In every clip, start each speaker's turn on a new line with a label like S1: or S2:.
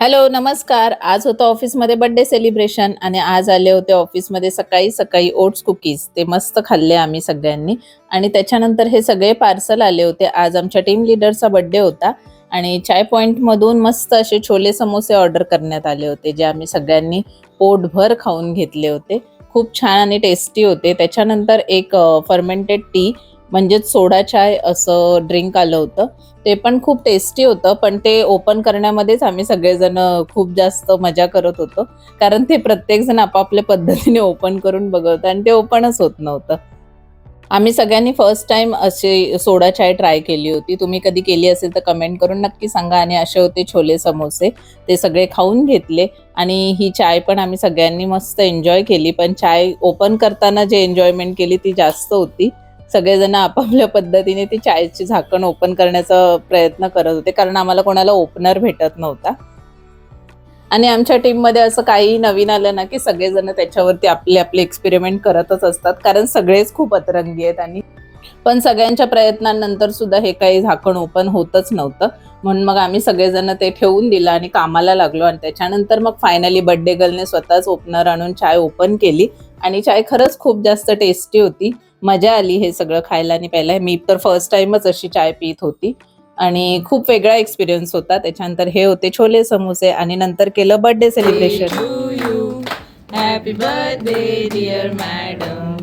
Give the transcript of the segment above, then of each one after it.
S1: Hello, नमस्कार. आज होतं ऑफिसमध्ये बर्थडे सेलिब्रेशन आणि आज आले होते ऑफिसमध्ये सकाळी सकाळी ओट्स कुकीज. ते मस्त खाल्ले आम्ही सगळ्यांनी आणि त्याच्यानंतर हे सगळे पार्सल आले होते. आज आमच्या टीम लीडरचा बर्थडे होता आणि चाय पॉइंटमधून मस्त असे छोले समोसे ऑर्डर करण्यात आले होते, जे आम्ही सगळ्यांनी पोटभर खाऊन घेतले होते. खूप छान आणि टेस्टी होते. त्याच्यानंतर एक फर्मेंटेड टी म्हणजेच सोडा चाय असं ड्रिंक आलं होतं. ते पण खूप टेस्टी होतं, पण ते ओपन करण्यामध्येच आम्ही सगळेजण खूप जास्त मजा करत होतो. कारण ते प्रत्येकजण आपापल्या पद्धतीने ओपन करून बघत होतं आणि ते ओपनच होत नव्हतं. आम्ही सगळ्यांनी फर्स्ट टाईम अशी सोडा चाय ट्राय केली होती. तुम्ही कधी केली असेल तर कमेंट करून नक्की सांगा. आणि असे होते छोले समोसे. ते सगळे खाऊन घेतले आणि ही चाय पण आम्ही सगळ्यांनी मस्त एन्जॉय केली. पण चाय ओपन करताना जे एन्जॉयमेंट केली ती जास्त होती. सगळेजण आपापल्या पद्धतीने ती चायची झाकण ओपन करण्याचा प्रयत्न करत होते, कारण आम्हाला कोणाला ओपनर भेटत नव्हता. आणि आमच्या टीममध्ये असं काही नवीन आलं ना, की सगळेजण त्याच्यावरती आपले आपले एक्सपेरिमेंट करतच असतात, कारण सगळेच खूप अतरंगी आहेत. आणि पण सगळ्यांच्या प्रयत्नांनंतर सुद्धा हे काही झाकण ओपन होतच नव्हतं. म्हणून मग आम्ही सगळेजण ते ठेवून दिलं आणि कामाला लागलो. आणि त्याच्यानंतर मग फायनली बर्थडे गर्लने स्वतःच ओपनर आणून चाय ओपन केली आणि चाय खरंच खूप जास्त टेस्टी होती. मजा आली हे सगळं खायला. आणि पहिला मी तर फर्स्ट टाइमच अशी चाय पीत होती आणि खूप वेगळा एक्सपिरियन्स होता. त्याच्यानंतर हे होते छोले समोसे आणि नंतर केलं birthday celebration. Happy birthday dear madam.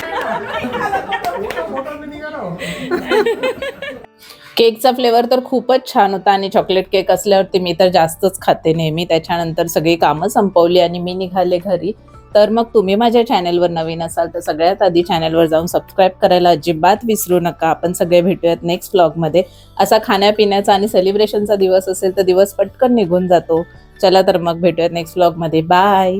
S1: केकचा फ्लेवर तर खूपच छान होता आणि चॉकलेट केक असल्यावरती मी तर जास्तच खाते नेहमी. त्याच्यानंतर सगळी कामं संपवली आणि मी निघाले घरी. तर मग तुम्ही माझ्या चॅनलवर नवीन असाल तर सगळ्यात आधी चॅनलवर जाऊन सबस्क्राईब करायला अजिबात विसरू नका. आपण सगळे भेटूयात नेक्स्ट व्लॉगमध्ये. असा खाण्यापिण्याचा आणि सेलिब्रेशनचा दिवस असेल तर दिवस पटकन निघून जातो. चला तर मग भेटूयात नेक्स्ट व्लॉगमध्ये. बाय.